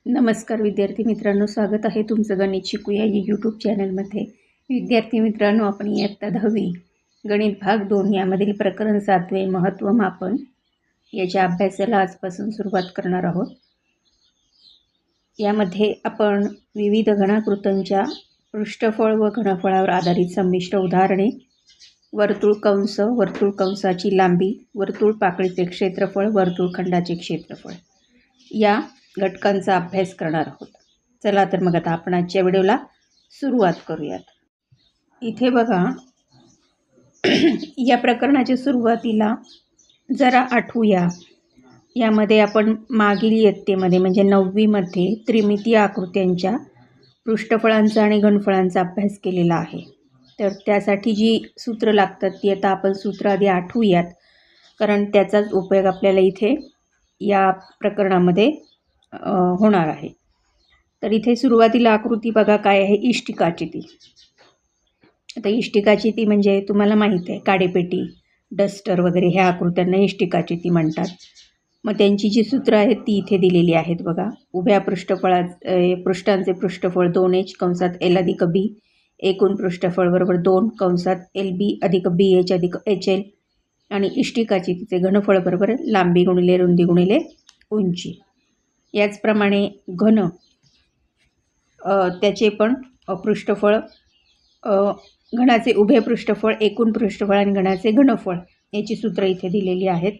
नमस्कार विद्यार्थी मित्रांनो, स्वागत आहे तुमचं गणित शिकूया या यूट्यूब चॅनलमध्ये. विद्यार्थी मित्रांनो, आपण इयत्ता 10वी गणित भाग 2 यामधील प्रकरण 7वे महत्त्व मापन याच्या अभ्यासाला आजपासून सुरुवात करणार आहोत. यामध्ये आपण विविध घनाकृतींच्या पृष्ठफळ व घनफळावर आधारित संमिश्र उदाहरणे, वर्तुळ कंस, वर्तुळ कंसाची लांबी, वर्तुळ पाकळीचे क्षेत्रफळ, वर्तुळखंडाचे क्षेत्रफळ या घटकांचा अभ्यास करणार आहोत. चला तर मग आता आपण आजच्या व्हिडिओला सुरुवात करूयात. इथे बघा, या प्रकरणाच्या सुरुवातीला जरा आठवूया. यामध्ये आपण मागील इयत्तेमध्ये म्हणजे 9वीमध्ये त्रिमितीय आकृत्यांच्या पृष्ठफळांचा आणि घनफळांचा अभ्यास केलेला आहे. तर त्यासाठी जी सूत्र लागतात ती आता आपण सूत्र आधी आठवूयात, कारण त्याचाच उपयोग आपल्याला इथे या प्रकरणामध्ये होणार आहे. तर इथे सुरुवातीला आकृती बघा काय आहे, इष्टिकाची ती. आता इष्टिकाची ती म्हणजे तुम्हाला माहीत आहे, काडेपेटी, डस्टर वगैरे ह्या आकृत्यांना इष्टिकाची ती म्हणतात. मग त्यांची जी सूत्र आहेत ती इथे दिलेली आहेत बघा. उभ्या पृष्ठांचे पृष्ठफळ 2h कंसात l अधिक b, एकूण पृष्ठफळ बरोबर 2 कंसात lb अधिक bh अधिक hl, आणि इष्टिकाची तिचे घनफळ बरोबर लांबी गुणिले रुंदी गुणिले उंची. याचप्रमाणे घन त्याचे पण पृष्ठफळ, घनाचे उभे पृष्ठफळ, एकूण पृष्ठफळ आणि घनाचे घनफळ याची सूत्र इथे दिलेली आहेत.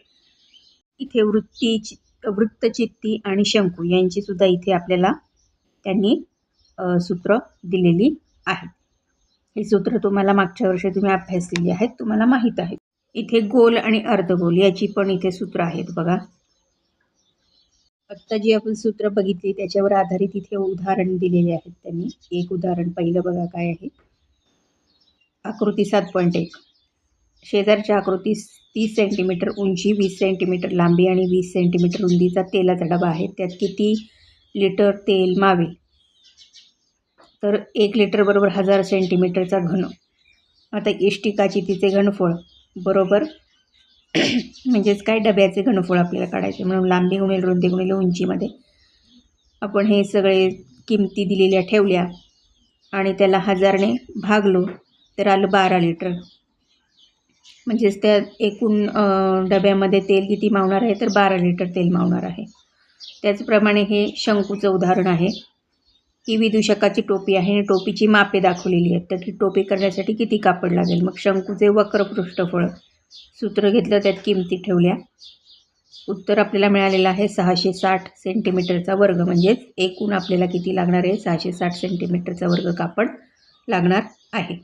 इथे वृत्तचित्ती आणि शंकू यांची सुद्धा इथे आपल्याला त्यांनी सूत्र दिलेली आहेत. ही सूत्र तुम्हाला मागच्या वर्षी तुम्ही अभ्यासलेली आहेत, तुम्हाला माहीत आहे. इथे गोल आणि अर्धगोल याची पण इथे सूत्र आहेत बघा. आत्ता जी आपण सूत्र बघितली त्याच्यावर आधारित इथे उदाहरण दिलेले आहेत त्यांनी. एक उदाहरण पहिलं बघा काय आहे. आकृती 7.1. शेजारच्या आकृतीस 30 सेंटीमीटर उंची, 20 सेंटीमीटर लांबी आणि 20 सेंटीमीटर रुंदीचा तेलाचा डबा आहे. त्यात किती लिटर तेल मावेल? तर 1 लिटर बरोबर 1000 सेंटीमीटरचा घन. आता इष्टिकाची तिचे घनफळ बरोबर म्हणजेच काय, डब्याचे घनफळ आपल्याला काढायचे, म्हणून लांबी गुणिले रुंदी गुणिले उंचीमध्ये आपण हे सगळे किमती दिलेल्या ठेवल्या आणि त्याला 1000ने भागलो तर आलं 12 लिटर. म्हणजेच त्या एकूण डब्यामध्ये तेल किती मावणार आहे, तर 12 लिटर तेल मावणार आहे. त्याचप्रमाणे हे शंकूचं उदाहरण आहे. ही विदूषकाची टोपी आहे आणि टोपीची मापे दाखवलेली आहेत. तर ती टोपी करण्यासाठी किती कापड लागेल? मग शंकूचे वक्र पृष्ठफळ सूत्र घेतलं, त्यात किमती ठेवल्या. उत्तर आपल्याला मिळालेलं आहे 660 सेंटीमीटरचा वर्ग. म्हणजेच एकूण आपल्याला किती लागणार आहे, 660 सेंटीमीटरचा वर्ग कापड लागणार आहे.